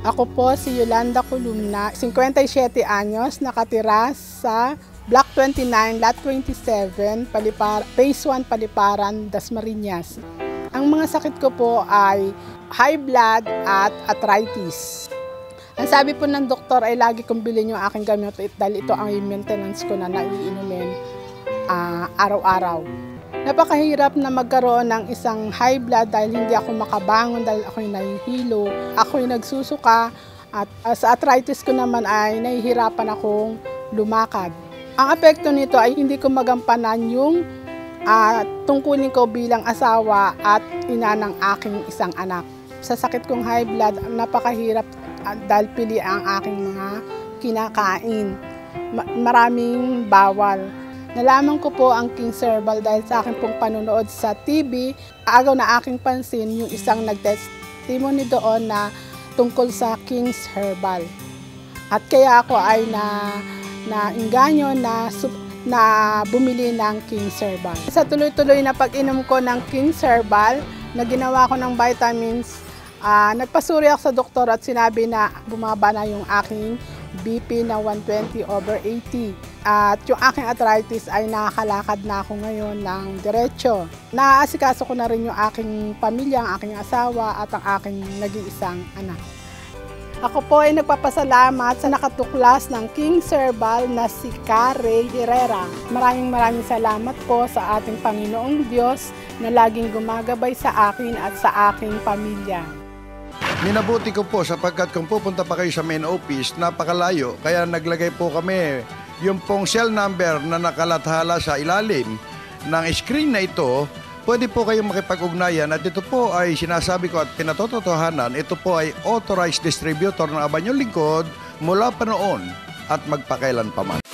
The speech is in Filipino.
Ako po si Yolanda Columna, 57 anyos, nakatira sa Block 29, Lot 27, Phase 1, Paliparan, Dasmariñas. Ang mga sakit ko po ay high blood at arthritis. Ang sabi po ng doktor ay lagi kong bilhin yung aking gamot dahil ito ang maintenance ko na naiinumin araw-araw. Napakahirap na magkaroon ng isang high blood dahil hindi ako makabangon, dahil ako'y nahihilo, ako'y nagsusuka, at sa arthritis ko naman ay nahihirapan akong lumakad. Ang apekto nito ay hindi ko magampanan yung tungkulin ko bilang asawa at ina ng aking isang anak. Sa sakit kong high blood, napakahirap dahil pili ang aking mga kinakain. Maraming bawal. Nalaman ko po ang King's Herbal dahil sa akin pong panonood sa TV. Agaw na aking pansin yung isang nag-testimony doon na tungkol sa King's Herbal. At kaya ako ay nainganyo na bumili ng King's Herbal. Sa tuloy-tuloy na pag-inom ko ng King's Herbal, na ginawa ko ng vitamins, nagpasuri ako sa doktor at sinabi na bumaba na yung aking BP na 120/80. At yung aking arthritis ay nakakalakad na ako ngayon ng diretso. Naaasikaso ko na rin yung aking pamilya, ang aking asawa at ang aking nag-iisang anak. Ako po ay nagpapasalamat sa nakatuklas ng King's Herbal na si Karen Herrera. Maraming salamat po sa ating Panginoong Diyos na laging gumagabay sa akin at sa aking pamilya. Minabuti ko po sapagkat kung pupunta pa kayo sa main office, napakalayo. Kaya naglagay po kami yung pong cell number na nakalathala sa ilalim ng screen na ito. Pwede po kayong makipag-ugnayan at ito po ay sinasabi ko at pinatotohanan. Ito po ay authorized distributor ng Abanyong Lingkod mula pa noon at magpakailan pa man.